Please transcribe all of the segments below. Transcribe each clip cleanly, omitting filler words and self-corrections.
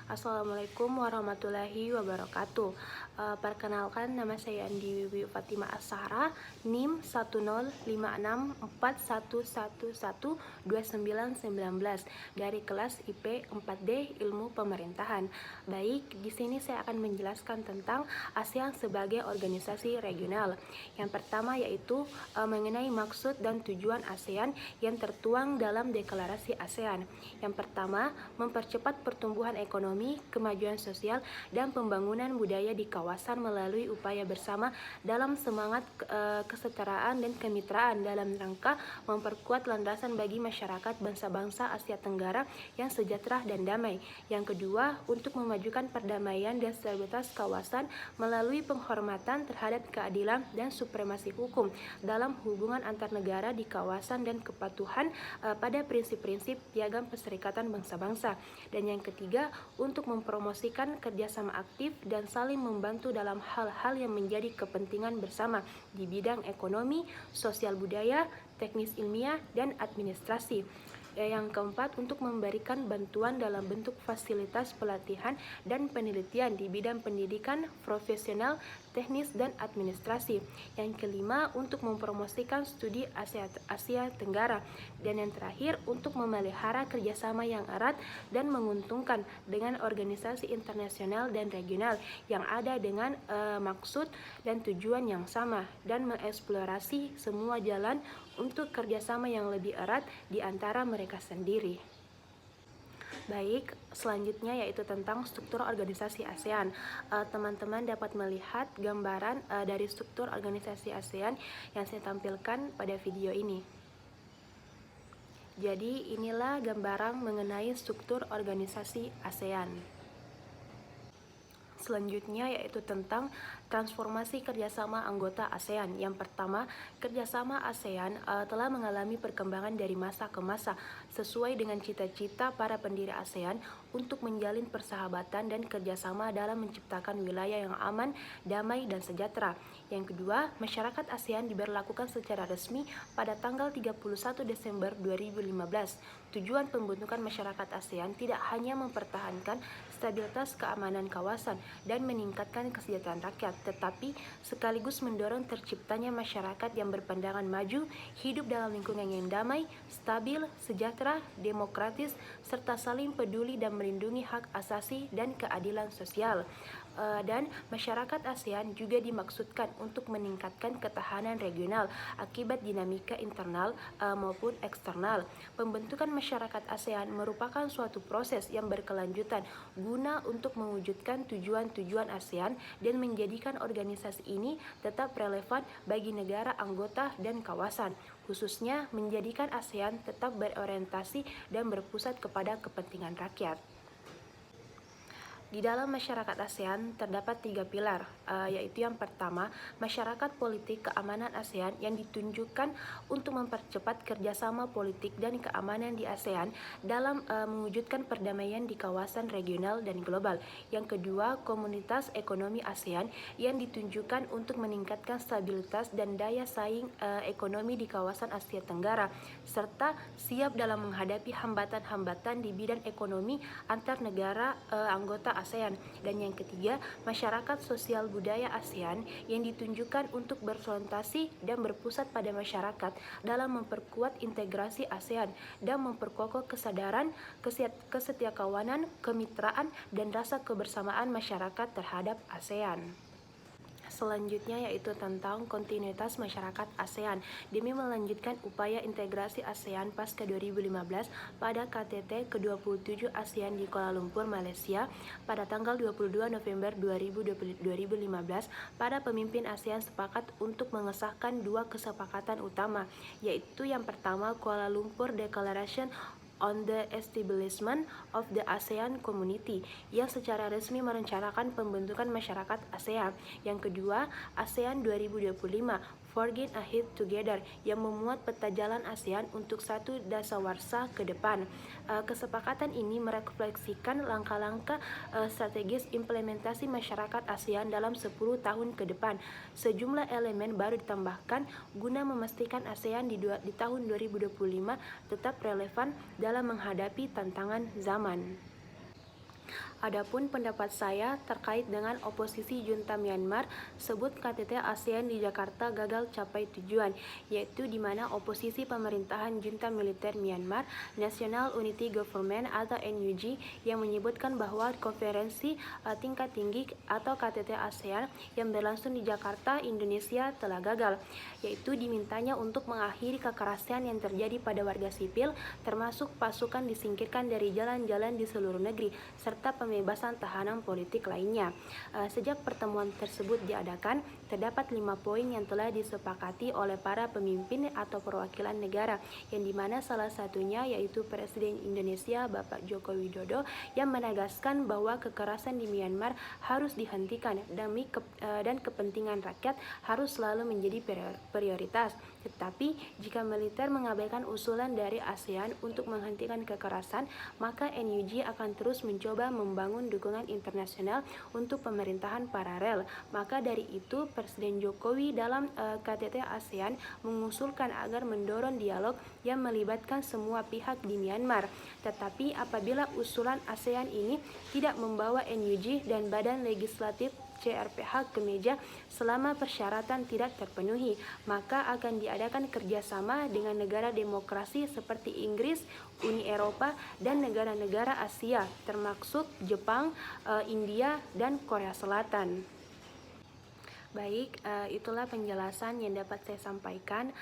Assalamualaikum warahmatullahi wabarakatuh. Perkenalkan, nama saya Andi Wiwi Fatima Ashara, NIM 10564112919 dari kelas IP 4D Ilmu Pemerintahan. Baik, di sini saya akan menjelaskan tentang ASEAN sebagai organisasi regional. Yang pertama yaitu mengenai maksud dan tujuan ASEAN yang tertuang dalam Deklarasi ASEAN. Yang pertama, mempercepat pertumbuhan ekonomi, kemajuan sosial, dan pembangunan budaya di kawasan melalui upaya bersama dalam semangat kesetaraan dan kemitraan dalam rangka memperkuat landasan bagi masyarakat bangsa-bangsa Asia Tenggara yang sejahtera dan damai. Yang kedua, untuk memajukan perdamaian dan stabilitas kawasan melalui penghormatan terhadap keadilan dan supremasi hukum dalam hubungan antar negara di kawasan dan kepatuhan pada prinsip-prinsip Piagam Perserikatan Bangsa-Bangsa. Dan yang ketiga, untuk mempromosikan kerjasama aktif dan saling membantu dalam hal-hal yang menjadi kepentingan bersama di bidang ekonomi, sosial budaya, teknis ilmiah, dan administrasi. Yang keempat, untuk memberikan bantuan dalam bentuk fasilitas pelatihan dan penelitian di bidang pendidikan, profesional, teknis, dan administrasi. Yang kelima, untuk mempromosikan studi Asia Tenggara. Dan yang terakhir, untuk memelihara kerjasama yang erat dan menguntungkan dengan organisasi internasional dan regional yang ada dengan maksud dan tujuan yang sama, dan mengeksplorasi semua jalan untuk kerjasama yang lebih erat di antara mereka sendiri. Baik, selanjutnya yaitu tentang struktur organisasi ASEAN. Teman-teman dapat melihat gambaran dari struktur organisasi ASEAN yang saya tampilkan pada video ini. Jadi inilah gambaran mengenai struktur organisasi ASEAN. Selanjutnya yaitu tentang transformasi kerjasama anggota ASEAN. Yang pertama, kerjasama ASEAN telah mengalami perkembangan dari masa ke masa sesuai dengan cita-cita para pendiri ASEAN untuk menjalin persahabatan dan kerjasama dalam menciptakan wilayah yang aman, damai, dan sejahtera. Yang kedua, masyarakat ASEAN diberlakukan secara resmi pada tanggal 31 Desember 2015. Tujuan pembentukan masyarakat ASEAN tidak hanya mempertahankan stabilitas keamanan kawasan dan meningkatkan kesejahteraan rakyat, tetapi sekaligus mendorong terciptanya masyarakat yang berpandangan maju, hidup dalam lingkungan yang damai, stabil, sejahtera, demokratis, serta saling peduli dan melindungi hak asasi dan keadilan sosial. Dan masyarakat ASEAN juga dimaksudkan untuk meningkatkan ketahanan regional akibat dinamika internal maupun eksternal. Pembentukan masyarakat ASEAN merupakan suatu proses yang berkelanjutan guna untuk mewujudkan tujuan-tujuan ASEAN dan menjadikan organisasi ini tetap relevan bagi negara anggota dan kawasan, khususnya menjadikan ASEAN tetap berorientasi dan berpusat kepada kepentingan rakyat. Di dalam masyarakat ASEAN terdapat 3 pilar, yaitu yang pertama, masyarakat politik keamanan ASEAN yang ditunjukkan untuk mempercepat kerjasama politik dan keamanan di ASEAN dalam mewujudkan perdamaian di kawasan regional dan global. Yang kedua, komunitas ekonomi ASEAN yang ditunjukkan untuk meningkatkan stabilitas dan daya saing ekonomi di kawasan Asia Tenggara, serta siap dalam menghadapi hambatan-hambatan di bidang ekonomi antar negara anggota ASEAN. Dan yang ketiga, masyarakat sosial budaya ASEAN yang ditunjukkan untuk berorientasi dan berpusat pada masyarakat dalam memperkuat integrasi ASEAN dan memperkokoh kesadaran, kesetiakawanan, kemitraan, dan rasa kebersamaan masyarakat terhadap ASEAN. Selanjutnya yaitu tentang kontinuitas masyarakat ASEAN demi melanjutkan upaya integrasi ASEAN pasca 2015 pada KTT ke-27 ASEAN di Kuala Lumpur, Malaysia pada tanggal 22 November 2015. Para pemimpin ASEAN sepakat untuk mengesahkan 2 kesepakatan utama, yaitu yang pertama Kuala Lumpur Declaration on the Establishment of the ASEAN Community yang secara resmi merencanakan pembentukan masyarakat ASEAN. Yang kedua, ASEAN 2025 Forging Ahead Together yang memuat peta jalan ASEAN untuk satu dasawarsa ke depan. Kesepakatan ini merefleksikan langkah-langkah strategis implementasi masyarakat ASEAN dalam 10 tahun ke depan. Sejumlah elemen baru ditambahkan guna memastikan ASEAN di tahun 2025 tetap relevan dalam menghadapi tantangan zaman. Adapun pendapat saya terkait dengan oposisi junta Myanmar, sebut KTT ASEAN di Jakarta gagal capai tujuan, yaitu di mana oposisi pemerintahan junta militer Myanmar, National Unity Government atau NUG, yang menyebutkan bahwa konferensi tingkat tinggi atau KTT ASEAN yang berlangsung di Jakarta, Indonesia telah gagal, yaitu dimintanya untuk mengakhiri kekerasan yang terjadi pada warga sipil, termasuk pasukan disingkirkan dari jalan-jalan di seluruh negeri, serta pembebasan tahanan politik lainnya. Sejak pertemuan tersebut diadakan, terdapat 5 poin yang telah disepakati oleh para pemimpin atau perwakilan negara, yang dimana salah satunya yaitu Presiden Indonesia Bapak Joko Widodo yang menegaskan bahwa kekerasan di Myanmar harus dihentikan dan kepentingan rakyat harus selalu menjadi prioritas. Tetapi jika militer mengabaikan usulan dari ASEAN untuk menghentikan kekerasan, maka NUG akan terus mencoba membangun dukungan internasional untuk pemerintahan paralel. Maka dari itu Presiden Jokowi dalam KTT ASEAN mengusulkan agar mendorong dialog yang melibatkan semua pihak di Myanmar. Tetapi apabila usulan ASEAN ini tidak membawa NUG dan Badan Legislatif CRPH ke meja selama persyaratan tidak terpenuhi, maka akan diadakan kerjasama dengan negara demokrasi seperti Inggris, Uni Eropa, dan negara-negara Asia, termasuk Jepang, India, dan Korea Selatan. Baik, itulah penjelasan yang dapat saya sampaikan.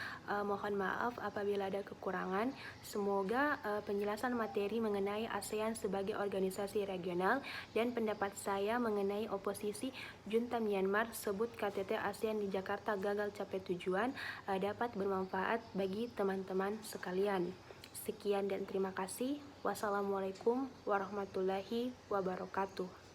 Mohon maaf apabila ada kekurangan. Semoga penjelasan materi mengenai ASEAN sebagai organisasi regional dan pendapat saya mengenai oposisi junta Myanmar sebut KTT ASEAN di Jakarta gagal capai tujuan dapat bermanfaat bagi teman-teman sekalian. Sekian dan terima kasih. Wassalamualaikum warahmatullahi wabarakatuh.